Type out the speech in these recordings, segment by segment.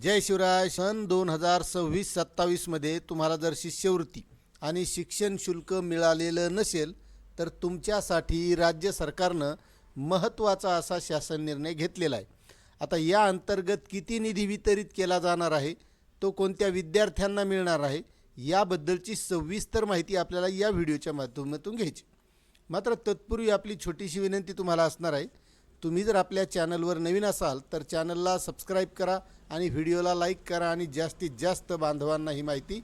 जय शिवराय. सन 2026-27 मध्ये तुम्हाला जर शिष्यवृत्ती आणि शिक्षण शुल्क मिळालेलं नसेल तर तुमच्यासाठी राज्य सरकारनं महत्त्वाचा असा शासन निर्णय घेतलेला आहे. आता या अंतर्गत किती निधी वितरित केला जाणार आहे, तो कोणत्या विद्यार्थ्यांना मिळणार आहे, याबद्दलची सविस्तर माहिती आपल्याला या व्हिडिओच्या माध्यमातून घ्यायची. मात्र तत्पूर्वी आपली छोटीशी विनंती तुम्हाला असणार आहे, तुम्ही जर आपल्या चॅनलवर नवीन असाल तर चॅनलला सबस्क्राईब करा आणि व्हिडिओला लाईक करा आणि जास्तीत जास्त बांधवांना ही माहिती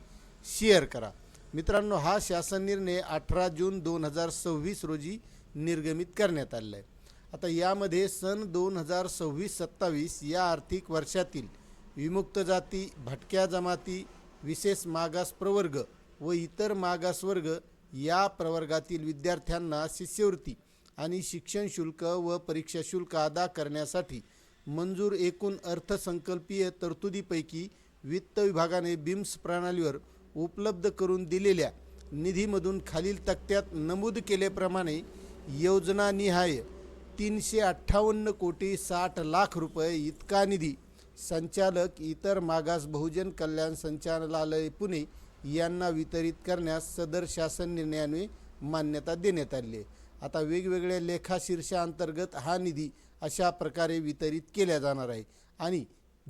शेअर करा. मित्रांनो, हा शासन निर्णय 18 जून 2026 रोजी निर्गमित करण्यात आलेला आहे. आता यामध्ये सन 2026-27 या आर्थिक वर्षातील विमुक्त जाती, भटक्या जमाती, विशेष मागास प्रवर्ग व इतर मागासवर्ग या प्रवर्गातील विद्यार्थ्यांना शिष्यवृत्ती आणि शिक्षण शुल्क व परीक्षा शुल्क अदा करण्यासाठी मंजूर एकूण अर्थसंकल्पीय तरतुदीपैकी वित्त विभागाने बिम्स प्रणालीवर उपलब्ध करून दिलेल्या निधीमधून खालील तक्त्यात नमूद केल्याप्रमाणे योजनानिहाय 358 कोटी 60 लाख रुपये इतका निधी संचालक इतर मागास बहुजन कल्याण संचालनालय पुणे यांना वितरित करण्यास सदर शासन निर्णयाने मान्यता देण्यात आली आहे. आता वेगवेगळ्या लेखा शीर्षांतर्गत हा निधी अशा प्रकारे वितरित केला जाणार आहे आणि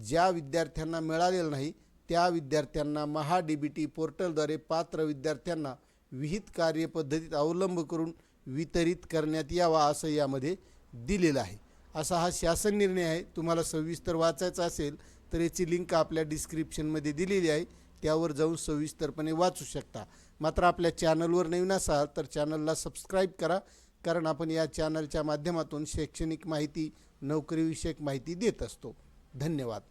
ज्या विद्यार्थ्यांना मिळालेलं नाही त्या विद्यार्थ्यांना महा-डी-बी-टी पोर्टलद्वारे पात्र विद्यार्थ्यांना विहित कार्यपद्धतीत अवलंब करून वितरित करण्यात यावा असं यामध्ये दिलेलं आहे. असा हा शासन निर्णय आहे. तुम्हाला सविस्तर वाचायचा असेल तर याची लिंक आपल्या डिस्क्रिप्शनमध्ये दिलेली आहे, त्यावर जाऊन सविस्तरपणे वाचू शकता. मात्र आपल्या चॅनलवर नवीन असाल तर चॅनलला सबस्क्राईब करा, कारण आपण या चॅनलच्या माध्यमातून शैक्षणिक माहिती, नोकरीविषयक माहिती देत असतो. धन्यवाद.